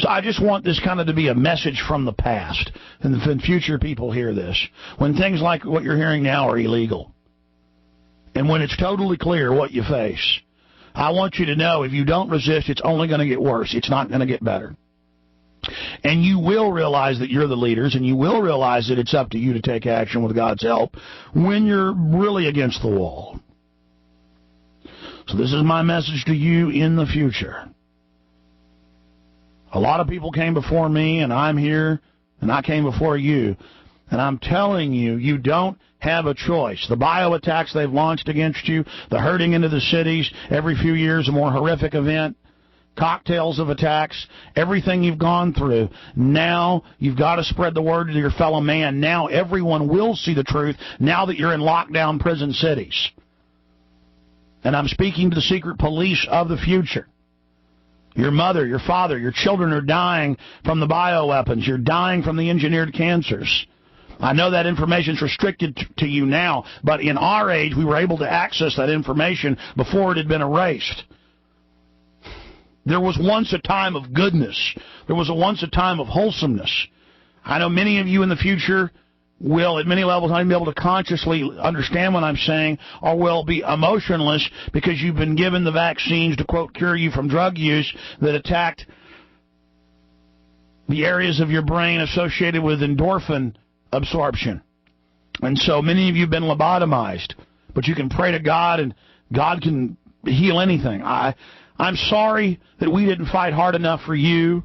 So I just want this kind of to be a message from the past, and when future people hear this, when things like what you're hearing now are illegal, and when it's totally clear what you face, I want you to know if you don't resist, it's only going to get worse. It's not going to get better. And you will realize that you're the leaders, and you will realize that it's up to you to take action with God's help when you're really against the wall. So this is my message to you in the future. A lot of people came before me, and I'm here, and I came before you. And I'm telling you, you don't have a choice. The bio attacks they've launched against you, the herding into the cities, every few years a more horrific event, cocktails of attacks, everything you've gone through. Now you've got to spread the word to your fellow man. Now everyone will see the truth now that you're in lockdown prison cities. And I'm speaking to the secret police of the future. Your mother, your father, your children are dying from the bioweapons. You're dying from the engineered cancers. I know that information is restricted to you now, but in our age, we were able to access that information before it had been erased. There was once a time of goodness. There was once a time of wholesomeness. I know many of you in the future will, at many levels, not even be able to consciously understand what I'm saying, or will be emotionless because you've been given the vaccines to, quote, cure you from drug use that attacked the areas of your brain associated with endorphin absorption. And so many of you have been lobotomized, but you can pray to God, and God can heal anything. I'm sorry that we didn't fight hard enough for you,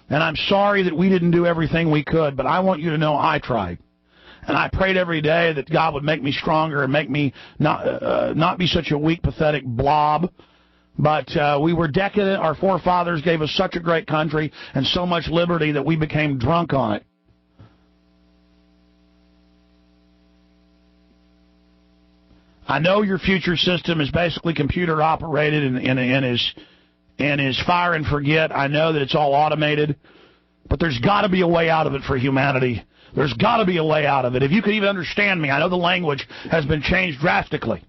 and I'm sorry that we didn't do everything we could, but I want you to know I tried. And I prayed every day that God would make me stronger and make me not be such a weak, pathetic blob. But we were decadent. Our forefathers gave us such a great country and so much liberty that we became drunk on it. I know your future system is basically computer operated and is fire and forget. I know that it's all automated. But there's got to be a way out of it for humanity. There's got to be a way out of it. If you could even understand me, I know the language has been changed drastically.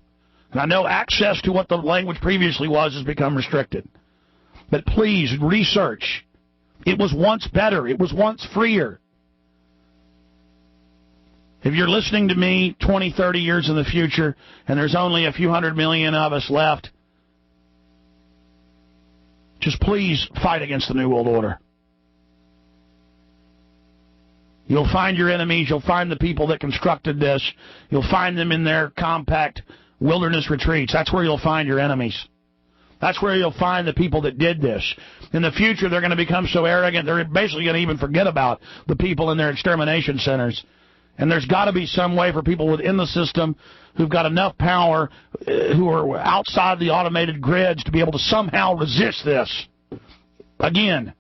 And I know access to what the language previously was has become restricted. But please, research. It was once better. It was once freer. If you're listening to me 20, 30 years in the future, and there's only a few 100 million of us left, just please fight against the New World Order. You'll find your enemies. You'll find the people that constructed this. You'll find them in their compact wilderness retreats. That's where you'll find your enemies. That's where you'll find the people that did this. In the future, they're going to become so arrogant, they're basically going to even forget about the people in their extermination centers. And there's got to be some way for people within the system who've got enough power, who are outside the automated grids, to be able to somehow resist this. Again,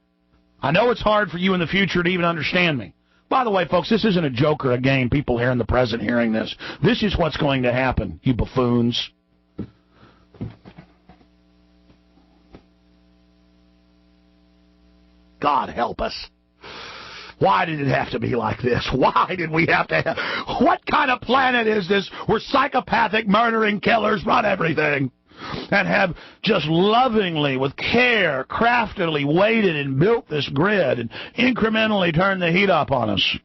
I know it's hard for you in the future to even understand me. By the way, folks, this isn't a joke or a game, people here in the present hearing this. This is what's going to happen, you buffoons. God help us. Why did it have to be like this? Why did we have to have... What kind of planet is this where psychopathic murdering killers run everything and have just lovingly, with care, craftily waited and built this grid and incrementally turned the heat up on us?